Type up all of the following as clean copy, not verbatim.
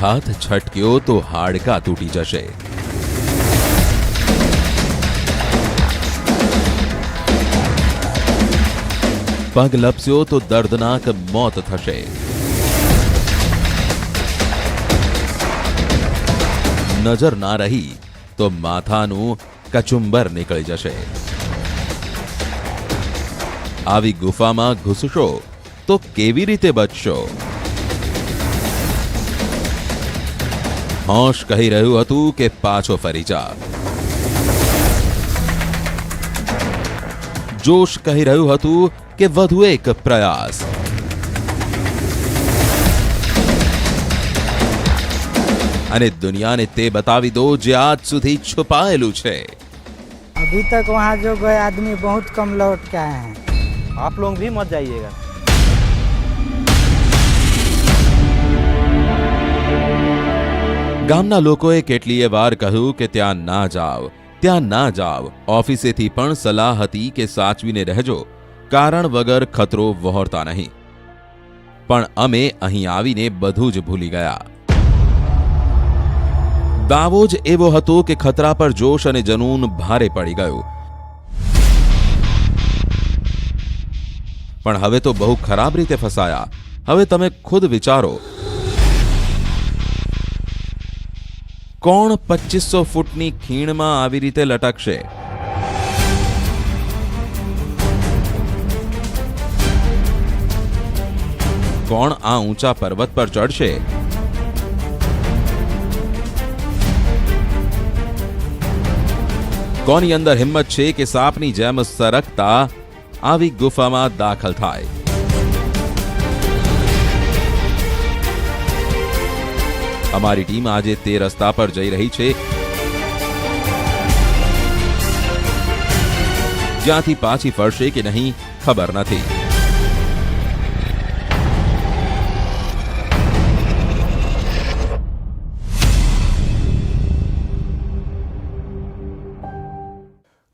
હાથ છટક્યો તો હાડકાં તૂટી જશે. પગ લપસ્યો તો દર્દનાક મોત થશે. નજર ના રહી તો માથાનું કચુંબર નીકળી જશે. આવી ગુફામાં ઘૂસશો તો કેવી રીતે બચશો? હોશ કહી રહ્યું હતું કે પાછો ફરી જા. જોશ કહી રહ્યું હતું કે વધુ એક પ્રયાસ. અને દુનિયાને તે બતાવી દો જે આજ સુધી છુપાયેલું છે. अभी तक वहाँ जो गए आदमी बहुत कम लौट के आए हैं. आप लोग भी मत जाइएगा. ગામના લોકોએ કેટલીય વાર કહ્યું કે ત્યાં ના જાવ, ત્યાં ના જાવ. ઓફિસેથી પણ સલાહ હતી કે સાચવીને રહેજો, કારણ વગર ખતરો વહોરતા નહીં. પણ અમે અહીં આવીને બધું જ ભૂલી ગયા. દાવો જ એવો હતો કે ખતરા પર જોશ અને જનૂન ભારે પડી ગયું. પણ હવે તો બહુ ખરાબ રીતે ફસાયા. હવે તમે ખુદ વિચારો, કોણ 2500 ફૂટની ખીણમાં આવી રીતે લટકશે? કોણ આ ઊંચા પર્વત પર ચડશે? કોની અંદર હિંમત છે કે સાપની જેમ સરકતા આવી ગુફામાં દાખલ થાય? અમારી ટીમ આજે તે રસ્તા પર જઈ રહી છે જ્યાંથી પાછી ફરશે કે નહીં ખબર નથી.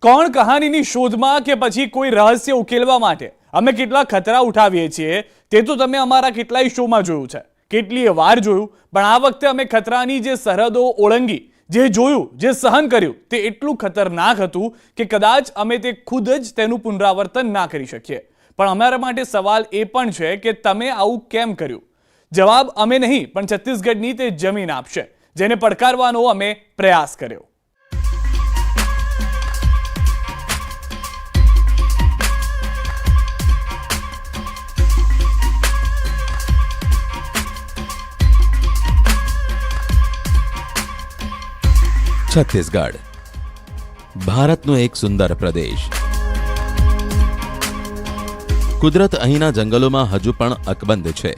કોણ કહાનીની શોધમાં કે પછી કોઈ રહસ્ય ઉકેલવા માટે અમે કેટલા ખતરા ઉઠાવીએ છીએ તે તો તમે અમારા કેટલાય શોમાં જોયું છે, કેટલીય વાર જોયું. પણ આ વખતે અમે ખતરાની જે સરહદો ઓળંગી, જે જોયું, જે સહન કર્યું તે એટલું ખતરનાક હતું કે કદાચ અમે તે ખુદ જ તેનું પુનરાવર્તન ના કરી શકીએ. પણ અમારા માટે સવાલ એ પણ છે કે તમે આવું કેમ કર્યું? જવાબ અમે નહીં પણ છત્તીસગઢની તે જમીન આપશે, જેને પડકારવાનો અમે પ્રયાસ કર્યો. છત્તીસગઢ ભારતનો એક સુંદર પ્રદેશ. કુદરત અહીંના જંગલોમાં હજુ પણ અકબંધ છે.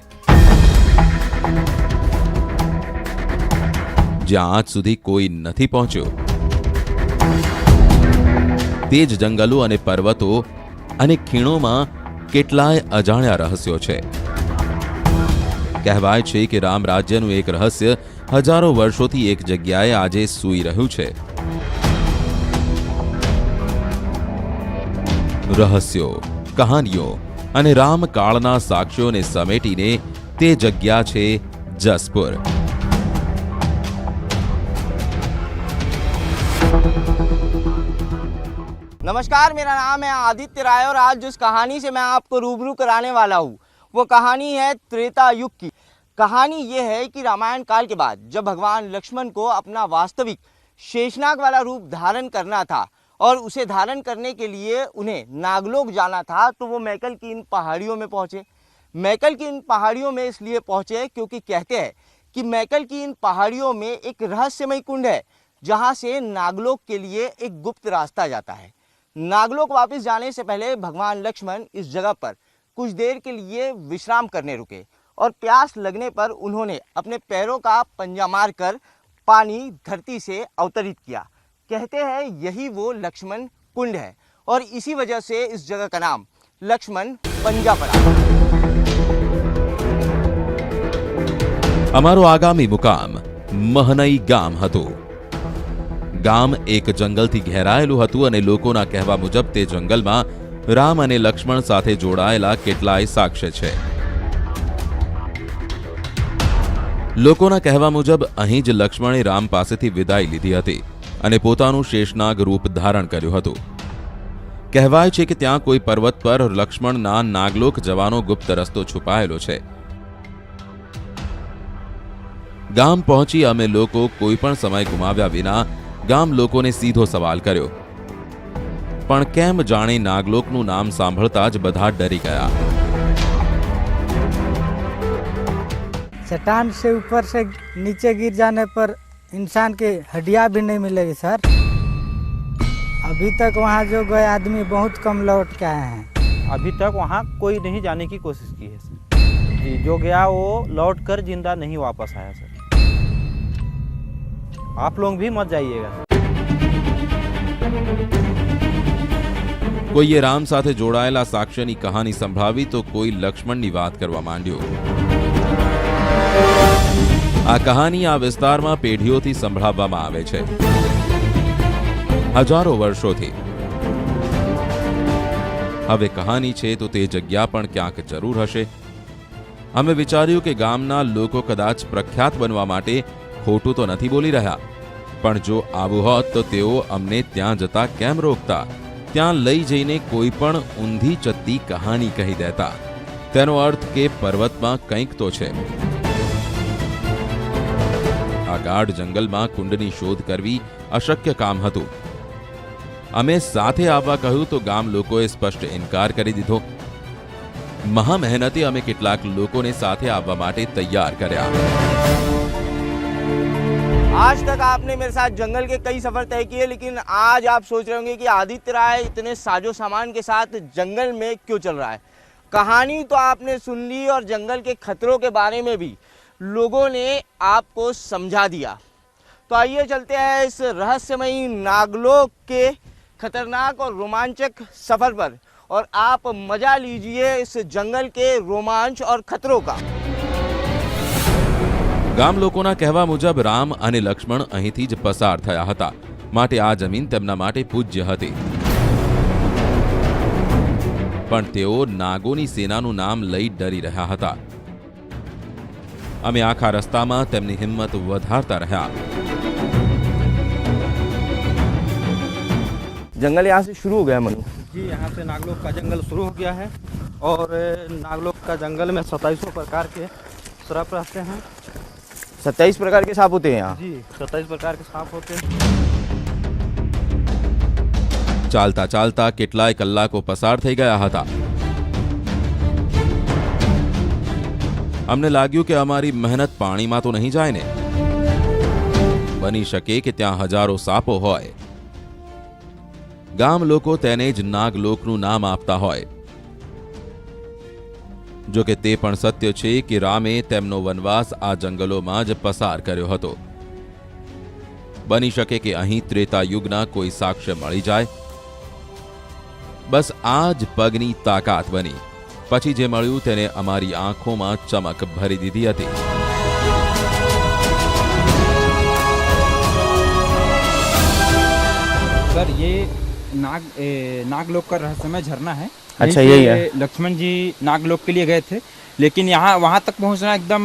જ્યાં આજ સુધી કોઈ નથી પહોંચ્યું. તે જ જંગલો અને પર્વતો અને ખીણોમાં કેટલાય અજાણ્યા રહસ્યો છે. કહેવાય છે કે રામ રાજ્યનું એક રહસ્ય હજારો વર્ષોથી એક જગ્યાએ આજે સૂઈ રહ્યું છે. રહસ્યો, કહાનીઓ અને રામકાળના સાક્ષ્યોને સમેટીને તે જગ્યા છે જસપુર. नमस्कार, मेरा नाम है आदित्य राय और आज जिस कहानी से मैं आपको रूबरू कराने वाला हूँ वो कहानी है त्रेता युग की. कहानी ये है कि रामायण काल के बाद जब भगवान लक्ष्मण को अपना वास्तविक शेषनाग वाला रूप धारण करना था और उसे धारण करने के लिए उन्हें नागलोक जाना था, तो वो मैकल की इन पहाड़ियों में पहुँचे. मैकल की इन पहाड़ियों में इसलिए पहुँचे क्योंकि कहते हैं कि मैकल की इन पहाड़ियों में एक रहस्यमय कुंड है जहाँ से नागलोक के लिए एक गुप्त रास्ता जाता है. नागलोक वापस जाने से पहले भगवान लक्ष्मण इस जगह पर कुछ देर के लिए विश्राम करने रुके और प्यास लगने पर उन्होंने अपने पैरों का पंजा मारकर पानी धरती से अवतरित किया. कहते हैं यही वो लक्ष्मण कुंड है और इसी वजह से इस जगह का नाम लक्ष्मण पंजा पड़ा. અમારો આગામી મુકામ મહનઈ ગામ હતું. ગામ એક જંગલથી ઘેરાયેલું હતું અને લોકોના કહેવા મુજબ તે જંગલમાં રામ અને લક્ષ્મણ સાથે જોડાયેલા કેટલાય સાક્ષ્ય છે. લોકોના કહેવા મુજબ અહીં જ લક્ષ્મણે રામ પાસેથી વિદાય લીધી હતી અને પોતાનું શેષનાગ રૂપ ધારણ કર્યું હતું. કહેવાય છે કે ત્યાં કોઈ પર્વત પર લક્ષ્મણના નાગલોક જવાનો ગુપ્ત રસ્તો છુપાયેલો છે. ગામ પહોંચી અમે લોકો કોઈ પણ સમય ગુમાવ્યા વિના ગામ લોકોને સીધો સવાલ કર્યો, પણ કેમ જાણે નાગલોકનું નામ સાંભળતા જ બધા ડરી ગયા. चट्टान से ऊपर से नीचे गिर जाने पर इंसान की हड्डियां भी नहीं मिलेगी सर. अभी तक वहाँ जो गए आदमी बहुत कम लौट के आए हैं. अभी तक वहाँ कोई नहीं जाने की कोशिश की है सर जी. जो गया वो लौट कर जिंदा नहीं वापस आया सर. आप लोग भी मत जाइएगा. કોઈએ રામ સાથે જોડાયેલા સાક્ષ્યની કહાની સંભળાવી તો કોઈ લક્ષ્મણની વાત કરવા માંડ્યો. આ કહાની આ વિસ્તારમાં પેઢીઓથી સંભળાવવામાં આવે છે, હજારો વર્ષોથી. હવે કહાની છે તો તે જગ્યા પણ ક્યાંક જરૂર હશે. અમે વિચાર્યું કે ગામના લોકો કદાચ પ્રખ્યાત બનવા માટે ખોટું તો નથી બોલી રહ્યા, પણ જો આવું હોત તો તેઓ અમને ત્યાં જતા કેમ રોકતા? ત્યાં લઈ જઈને કોઈ પણ ઊંધી ચત્તી કહાની કહી દેતા. તેનો અર્થ કે પર્વતમાં કંઈક તો છે. આ ગાઢ જંગલમાં કુંડની શોધ કરવી અશક્ય કામ હતું. અમે સાથે આવવા કહ્યું તો ગામ લોકોએ સ્પષ્ટ ઇનકાર કરી દીધો. મહા મહેનતે અમે કેટલાક લોકોને સાથે આવવા માટે તૈયાર કર્યા. आज तक आपने मेरे साथ जंगल के कई सफर तय किए, लेकिन आज आप सोच रहे होंगे कि आदित्य राय इतने साजो सामान के साथ जंगल में क्यों चल रहा है. कहानी तो आपने सुन ली और जंगल के खतरों के बारे में भी लोगों ने आपको समझा दिया. तो आइए चलते हैं इस रहस्यमयी नागलोक के खतरनाक और रोमांचक सफर पर और आप मजा लीजिए इस जंगल के रोमांच और खतरों का. ગામ લોકોના કહેવા મુજબ રામ અને લક્ષ્મણ અહીંથી જ પસાર થયા હતા, માટે આ જમીન તેમના માટે પૂજ્ય હતી. પણ તેઓ નાગોની સેનાનું નામ લઈ ડરી રહ્યા હતા. અમે આખા રસ્તામાં તેમની હિંમત વધારતા રહ્યા. जंगल यहाँ से शुरू हो गया मनु. जी यहाँ से नागलोक का जंगल शुरू हो गया है और नागलोक का जंगल में 2700 प्रकार के सर्प रहते हैं. 27 प्रकार के सांप होते हैं यहाँ. जी 27 प्रकार के सांप होते हैं. ચાલતા ચાલતા કેટલાય કલાકો પસાર થઈ ગયા હતા. અમને લાગ્યું કે અમારી મહેનત પાણીમાં તો નહીં જાય ને. બની શકે કે ત્યાં હજારો સાપો હોય. ગામ લોકો તેને જ નાગલોકનું નામ આપતા હોય. જો કે તે પણ સત્ય છે કે રામે તેમનો વનવાસ આ જંગલોમાં જ પસાર કર્યો હતો. બની શકે કે અહીં ત્રેતા યુગના કોઈ સાક્ષ્ય મળી જાય. બસ આ જ પગની તાકાત બની. પછી જે મળ્યું તેને અમારી આંખોમાં ચમક ભરી દીધી હતી. सर ये नागलोक का रहस्यमय झरना है. अच्छा, यहीं यही पे है. लक्ष्मण जी नागलोक के लिए गए थे, लेकिन यहाँ वहाँ तक पहुँचना एकदम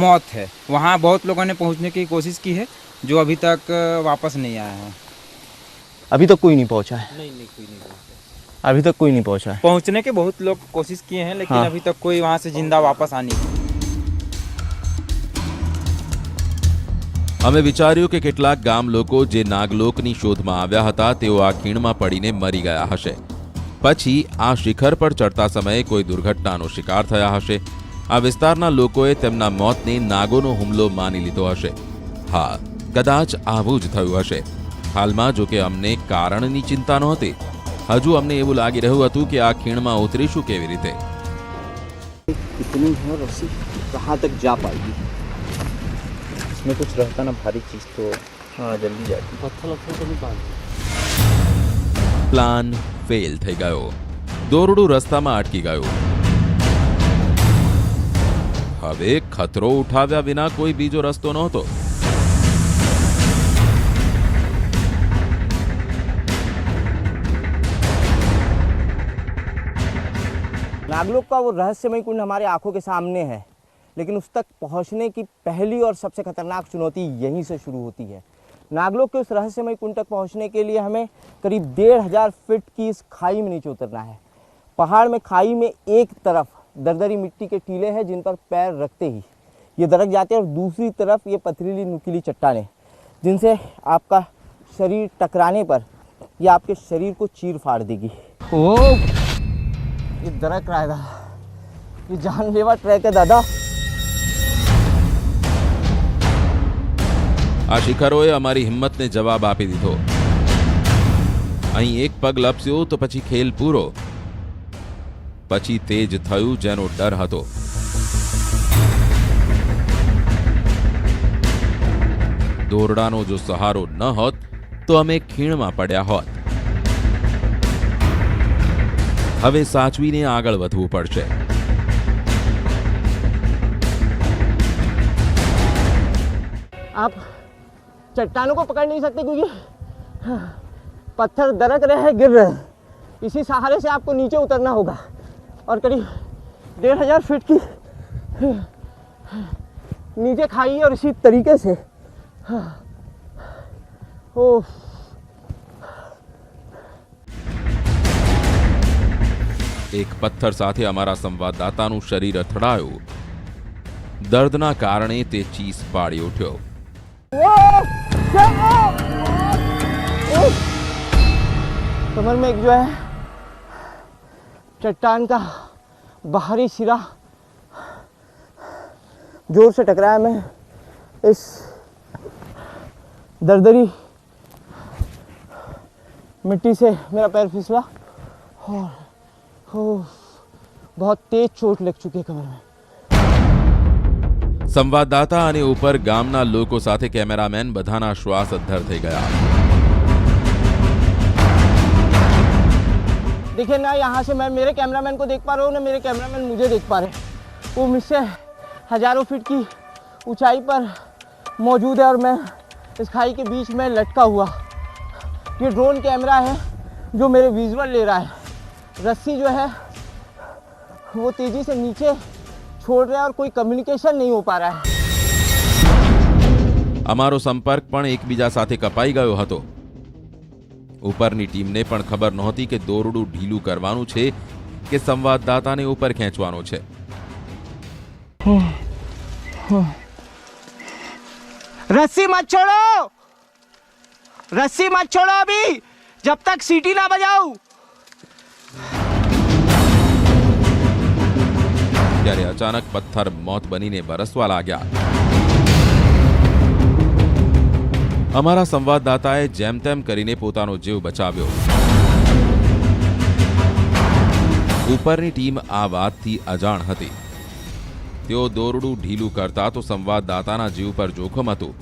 मौत है. वहाँ बहुत लोगों ने पहुँचने की कोशिश की है, जो अभी तक वापस नहीं आया है. अभी तक कोई नहीं पहुँचा है. नहीं कोई नहीं पहुँचा. अभी तक कोई नहीं पहुँचा है. पहुँचने के बहुत लोग कोशिश किए हैं, लेकिन हाँ. अभी तक कोई वहाँ से जिंदा वापस आने की. અમે વિચાર્યું કે કેટલાક ગામ લોકો જે નાગલોકની શોધમાં આવ્યા હતા તેઓ આ ખીણમાં પડીને મરી ગયા હશે. પછી આ શિખર પર ચડતા સમયે કોઈ દુર્ઘટનાનો શિકાર થયા હશે. આ વિસ્તારના લોકોએ તેમના મોતને નાગોનો હુમલો માની લીધો હશે. હા, કદાચ આવું જ થયું હશે. હાલમાં જો કે અમને કારણની ચિંતા નહોતી. હજુ અમને એવું લાગી રહ્યું હતું કે આ ખીણમાં ઉતરીશું કેવી રીતે. इतनी है रस्सी कहाँ तक जा पाएगी. इसमें कुछ रहता ना भारी चीज तो हाँ जल्दी जाती. पत्थर तो नहीं बांध. પ્લાન ફેલ થઈ ગયો. દોરડું રસ્તામાં અટકી ગયું. હવે ખતરો ઉઠાવ્યા વિના કોઈ બીજો રસ્તો નહોતો. नागलोक का वो रहस्यमय कुंड हमारे आंखों के सामने है. लेकिन उस तक पहुंचने की पहली और सबसे खतरनाक चुनौती यहीं से शुरू होती है। नागलोक के उस रहस्यमय कुंड तक पहुंचने के लिए हमें करीब 1500 फीट की इस खाई में नीचे उतरना है। पहाड़ में खाई में एक तरफ दरदरी मिट्टी के टीले हैं जिन पर पैर रखते ही ये दरक जाते हैं, और दूसरी तरफ ये पथरीली नुकीली चट्टानें जिनसे आपका शरीर टकराने पर ये आपके शरीर को चीर फाड़ देगी। ओ, ये दरक रहा है दादा, ये जानलेवा ट्रैक है दादा। આ શિખરોએ અમારી હિંમતને જવાબ આપી દીધો. અહીં એક પગ લપસ્યો તો પછી ખેલ પૂરો. પછી તેજ થયું જેનો ડર હતો. દોરડાનો જો સહારો ન હોત તો અમે ખીણમાં પડ્યા હોત. હવે સાચવીને આગળ વધવું પડશે. आप चट्टानों को पकड़ नहीं सकते क्योंकि पत्थर दरक रहे हैं, गिर रहे हैं। इसी सहारे से आपको नीचे उतरना होगा और करीब 1500 फीट की नीचे खाई और इसी तरीके से ओह, એક પથ્થર સાથે અમારા સંવાદદાતાનું શરીર અથડાયું. દર્દના કારણે તે ચીસ પાડી ઉઠ્યો. कमर में एक जो है चट्टान का बाहरी सिरा जोर से टकराया। मैं इस दरदरी मिट्टी से मेरा पैर फिसला और बहुत तेज चोट लग चुकी है कमर में। સંવાદદાતા અને ઉપર ગામના લોકો સાથે કેમેરામેન બધાના શ્વાસ અદ્ધર થઈ ગયા. देखिए ना, यहाँ से मैं मेरे कैमरामैन को देख पा रहा हूँ ना मेरे कैमरामैन मुझे देख पा रहे हैं। वो मुझसे हजारों फीट की ऊंचाई पर मौजूद है और मैं इस खाई के बीच में लटका हुआ। ये ड्रोन कैमरा है जो मेरे विजुअल ले रहा है। रस्सी जो है वो तेजी से नीचे छोड़ रहा है और कोई कम्युनिकेशन नहीं हो पा रहा है। અમારો સંપર્ક પણ એકબીજા સાથે કપાઈ ગયો હતો. ઉપરની ટીમને પણ ખબર નહોતી કે દોરડું ઢીલું કરવાનું છે કે સંવાદદાતાને ઉપર ખેંચવાનો છે. रस्सी मत छोड़ो, रस्सी मत छोड़ो अभी, जब तक सीटी ना बजाऊं। ત્યારે અચાનક પથ્થર મોત બનીને બરસવા લાગ્યા. અમારા સંવાદદાતાએ જેમ તેમ કરીને પોતાનો જીવ બચાવ્યો. ઉપરની ટીમ આ વાતથી અજાણ હતી. તેઓ દોરડું ઢીલું કરતા તો સંવાદદાતાના જીવ પર જોખમ હતું.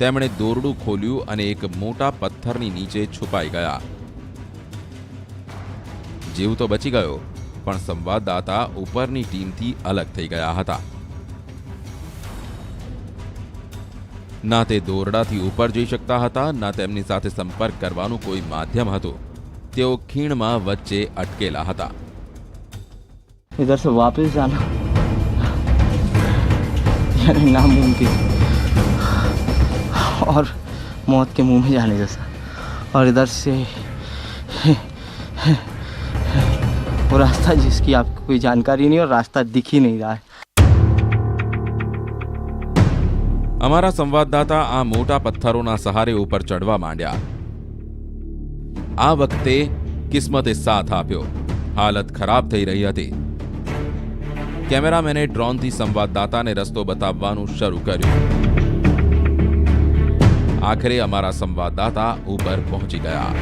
તેમણે દોરડું ખોલ્યું અને એક મોટા પથ્થરની નીચે છુપાઈ ગયા. જીવ તો બચી ગયો, પણ સંવાદદાતા ઉપરની ટીમથી અલગ થઈ ગયા હતા. ના તે દોરડાથી ઉપર જઈ શકતા હતા, ના તેમની સાથે સંપર્ક કરવાનું કોઈ માધ્યમ હતું. તેઓ ખીણમાં વચ્ચે અટકેલા હતા. इधर से वापस जाना यानी नामुमकिन और मौत के मुंह में जाने जैसा। और इधर से वो रास्ता जिसकी आपको कोई जानकारी नहीं और रास्ता दिख ही नहीं रहा है। અમારા સંવાદદાતા આ મોટા પથ્થરોના સહારે ઉપર ચડવા માંડ્યા. આ વખતે કિસ્મતે સાથ આપ્યો. હાલત ખરાબ થઈ રહી હતી. કેમેરામેને ડ્રોનથી સંવાદદાતાને રસ્તો બતાવવાનું શરૂ કર્યું. આખરે અમારા સંવાદદાતા ઉપર પહોંચી ગયા.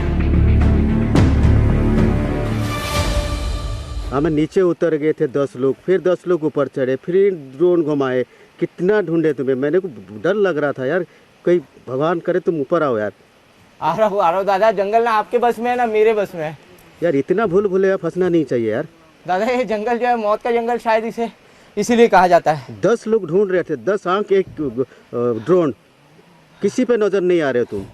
हमें नीचे उतर गए थे 10 लोग, फिर 10 लोग ऊपर चढ़े, फिर ड्रोन घुमाए, कितना ढूंढे तुम्हें। मैंने को डर लग रहा था यार, कोई भगवान करे तुम ऊपर आओ यार। आ रहा हूँ दादा, जंगल ना आपके बस में है ना मेरे बस में है। यार इतना भूल भुलैया फंसना नहीं चाहिए यार। दादा ये जंगल जो है मौत का जंगल शायद इसे इसीलिए कहा जाता है। 10 लोग ढूंढ रहे थे, 10 आंख एक ड्रोन, किसी पे नजर नहीं आ रहे तुम।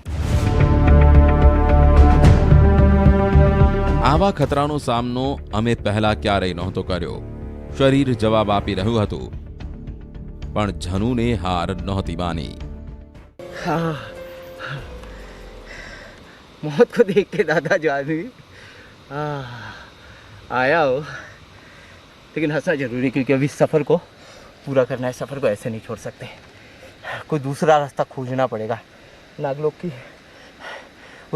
આવા ખતરાનો સામનો અમે પહેલા ક્યારેય નહોતો કર્યો. શરીર જવાબ આપી રહ્યું હતું, પણ જનુને હાર નહોતી માની. मौत को देख के दादा जो आदमी आया हो, लेकिन हंसना जरूरी, क्योंकि अभी सफ़र को पूरा करना है. सफ़र को ऐसे नहीं छोड़ सकते, कोई दूसरा रास्ता खोजना पड़ेगा नागलोक की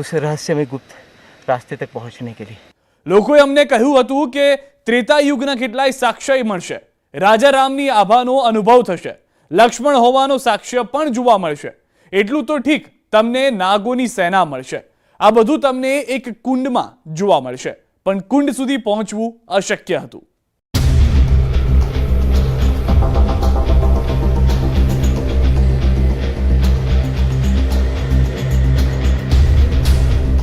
उस रहस्यमय गुप्त रास्ते तक पहुंचने के लिए. લોકોએ અમને કહ્યું હતું કે ત્રેતા યુગના કેટલાય સાક્ષ્ય મળશે, રાજા રામની આભાનો અનુભવ થશે, લક્ષ્મણ હોવાનો સાક્ષ્ય પણ જોવા મળશે. એટલું તો ઠીક, તમને નાગોની સેના મળશે. આ બધું તમને એક કુંડમાં જોવા મળશે, પણ કુંડ સુધી પહોંચવું અશક્ય હતું.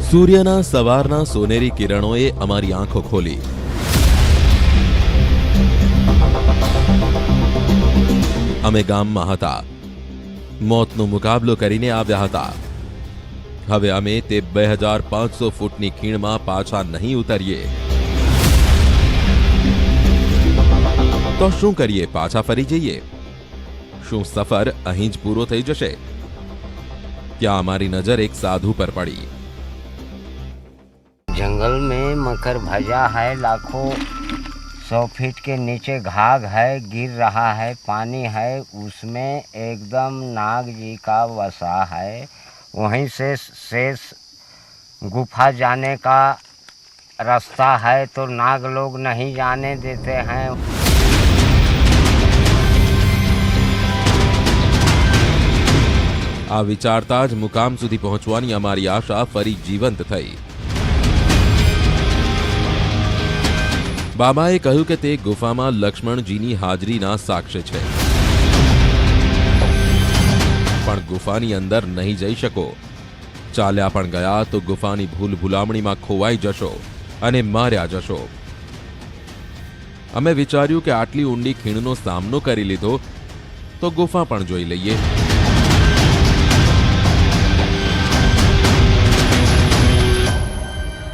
સૂર્યના સવારના સોનેરી કિરણોએ અમારી આંખો ખોલી. અમે ગામમાં હતા, મોતનો મુકાબલો કરીને આવ્યા હતા. હવે અમે તે 2500 ફૂટની ખીણમાં પાછા નહીં ઉતરીએ તો શું કરીએ? પાછા ફરી જઈએ? શું સફર અહીં જ પૂરો થઈ જશે? ત્યાં અમારી નજર એક સાધુ પર પડી. जंगल में मकर भजा है, लाखों 100 फीट के नीचे घाघ है, गिर रहा है, पानी है, उसमें एकदम नाग जी का वसा है. वहीं से शेष गुफा जाने का रास्ता है, तो नाग लोग नहीं जाने देते हैं. આ વિચારતા જ મુકામ સુધી પહોંચવાની અમારી આશા ફરી જીવંત થઈ. બાબાએ કહ્યું કે તે ગુફામાં લક્ષ્મણજીની હાજરીના સાક્ષ્ય છે, પણ ગુફાની અંદર નહીં જઈ શકો. ચાલ્યા પણ ગયા તો ગુફાની ભૂલ ભૂલામણીમાં ખોવાઈ જશો અને માર્યા જશો. અમે વિચાર્યું કે આટલી ઊંડી ખીણનો સામનો કરી લીધો તો ગુફા પણ જોઈ લઈએ.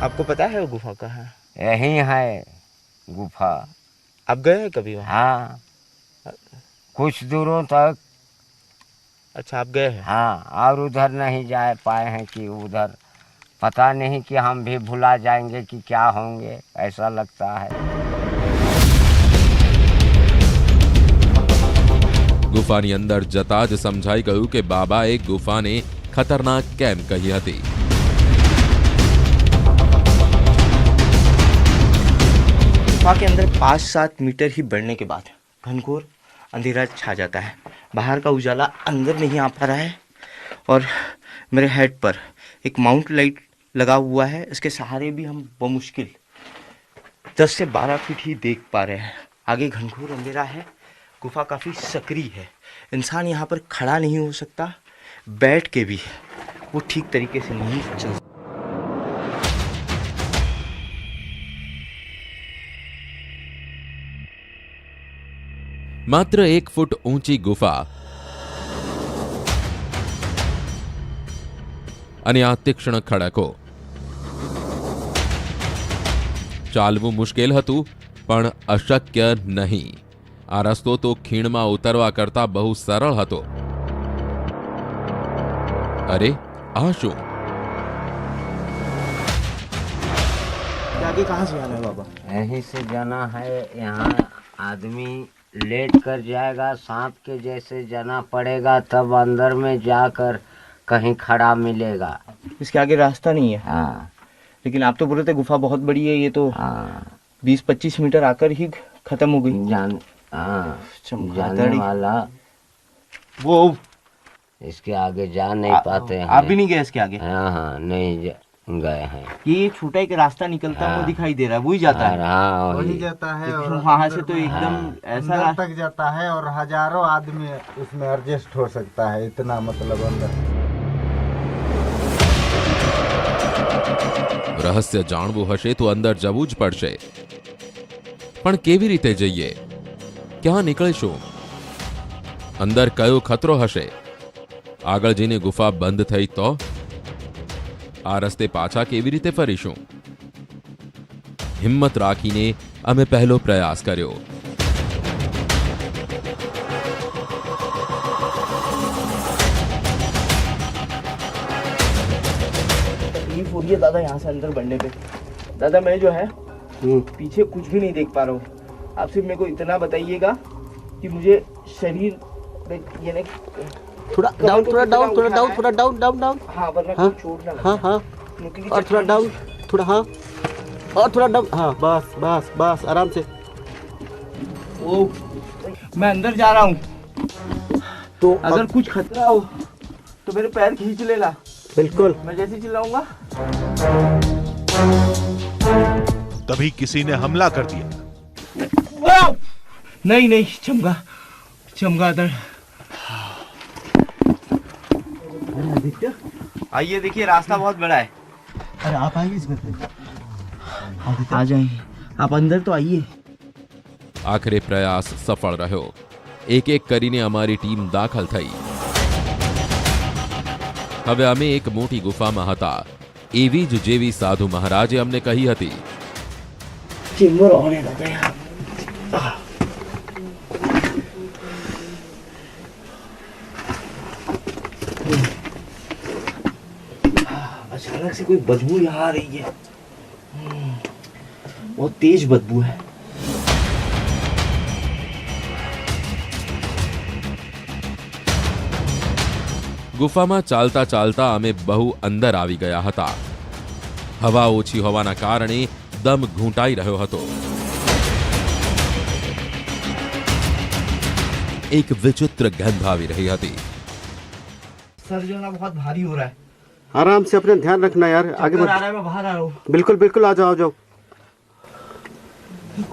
आपको पता है वो गुफा कहाँ है? यही है गुफा. आप गए हैं कभी वहाँ? हाँ, कुछ दूरों तक. अच्छा, आप गए हैं? हाँ, और उधर नहीं जा पाए हैं कि उधर पता नहीं कि हम भी भुला जाएंगे कि क्या होंगे, ऐसा लगता है. ગુફાની અંદર જતા જ સમજાઈ ગયું કે બાબાએ ગુફાને ખતરનાક કેમ કહી હતી. गुफा के अंदर 5-7 मीटर ही बढ़ने के बाद घनघोर अंधेरा छा जाता है. बाहर का उजाला अंदर नहीं आ पा रहा है और मेरे हेड पर एक माउंट लाइट लगा हुआ है. इसके सहारे भी हम बमुश्किल 10 से 12 फीट ही देख पा रहे हैं. आगे घनघोर अंधेरा है, गुफा काफ़ी सक्रिय है. इंसान यहाँ पर खड़ा नहीं हो सकता, बैठ के भी वो ठीक तरीके से नहीं चल सकता. માત્ર 1 ફૂટ ઊંચી ગુફા અને આ તીક્ષ્ણ ખડકો. ચાલવું મુશ્કેલ હતું, પણ અશક્ય નહીં. આ રસ્તો તો ખીણમાં ઉતરવા કરતા બહુ સરળ હતો. અરે આ શું? आगे कहाँ से जाना है बाबा? यहीं से जाना है. यहाँ आदमी लेट कर जाएगा, सांप के जैसे जाना पड़ेगा, तब अंदर में जाकर कहीं खड़ा मिलेगा. इसके आगे रास्ता नहीं है. हाँ. लेकिन आप तो बोल रहे थे गुफा बहुत बड़ी है, ये तो हाँ. 20-25 मीटर आकर ही खत्म हो गई. हाँ, चमगादड़ जाने वाला वो इसके आगे जा नहीं पाते हैं. आप भी नहीं गए इसके आगे? हाँ हाँ, नहीं गए हैं. ये छोटा एक रास्ता निकलता है, वो दिखाई दे रहा है, वही जाता है. हाँ, वही वही. जाता है और वहाँ से तो एकदम ऐसा अंदर रास्ता तक जाता है और हजारों आदमी उसमें एडजस्ट हो सकता है, इतना मतलब अंदर. રહસ્ય જાણવું હશે તો અંદર જવું જ પડશે. પણ કેવી રીતે જઈએ? ક્યાં નીકળીશું? અંદર કયો ખતરો હશે? આગળ જઈને ગુફા બંધ થઈ તો? આ રસ્તે પાછા કેવી રીતે ફરીશું? હિંમત રાખીને અમે પહેલો પ્રયાસ કર્યો. तकलीफ हो रही है दादा यहाँ से अंदर बढ़ने पे। दादा मैं जो है पीछे कुछ भी नहीं देख पा रहा हूँ। आप सिर्फ मेरे को इतना बताइएगा कि मुझे शरीर ये नहीं थोड़ा डाउन थोड़ा डाउन थोड़ा डाउन थोड़ा डाउन डाउन डाउन। हाँ वरना हाँ, चोट ना हाँ हाँ और थोड़ा डाउन थोड़ा हाँ और थोड़ा डाउन हाँ बस बस बस आराम से। ओ मैं अंदर जा रहा हूँ, तो अगर कुछ खतरा हो तो मेरे पैर खींच लेना। बिल्कुल। मैं जैसे चिल्लाऊंगा तभी किसी ने हमला कर दिया। नहीं नहीं चमगादड़। आइए देखिए रास्ता बहुत बड़ा है। अरे आप आइए इसमें से। आ जाइए आप अंदर तो आइए। આખરે પ્રયાસ સફળ રહ્યો। એક એક કરીને અમારી ટીમ દાખલ થઈ। હવે અમે એક મોટી ગુફામાં હતા, એવી જ જેવી સાધુ મહારાજે અમને કહી હતી। चेंबर होने लगा यार। अचानक से कोई बदबू यहाँ आ रही है, बहुत तेज बदबू है। ગુફામાં ચાલતા ચાલતા અમે બહુ અંદર આવી ગયા હતા। હવા ઓછી હોવાના કારણે દમ ઘૂંટાઈ રહ્યો હતો। એક વિચિત્ર ગંધ આવી રહી હતી। सर जो है ना बहुत भारी हो रहा है। आराम से अपने ध्यान रखना यार। आगे चक्कर बढ़। आ रहा है, मैं बाहर आ रहा हूँ। बिल्कुल बिल्कुल आ जाओ आ जाओ।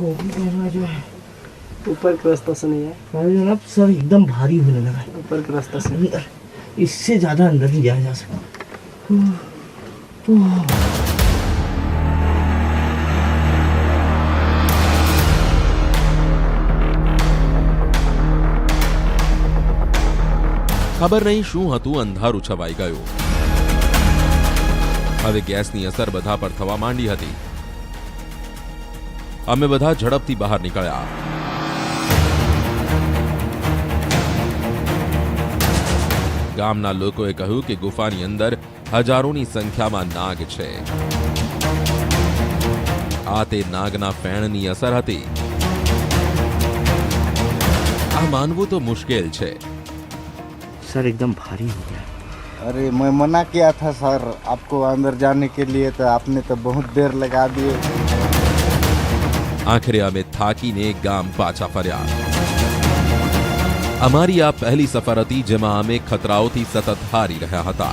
कॉफी पीना जो है ऊपर के रास्ता से नहीं है, सर जो है ना सर एकदम भारी होने लगा है। ऊपर के रास्ता से। अंदर इससे ज्यादा अंदर नहीं जाया जा सकता। ખબર નહીં શું હતું, અંધારું છવાઈ ગયું। હવે ગેસની અસર બધા પર થવા માંડી હતી। અમે બધા ઝડપથી બહાર નીકળ્યા। ગામના લોકોએ કહ્યું કે ગુફાની અંદર હજારોની સંખ્યામાં નાગ છે। આ તે નાગના ફેણની અસર હતી। આ માનવું તો મુશ્કેલ છે। सर एकदम भारी हो गया। अरे मैं मना किया था सर आपको अंदर जाने के लिए, तो आपने तो बहुत देर लगा दिए। આખરે અમે થાકીને ગામ પાછા ફર્યા। અમારી આ પહેલી સફર હતી જેમાં અમે ખતરાઓથી સતત હારી રહ્યા હતા।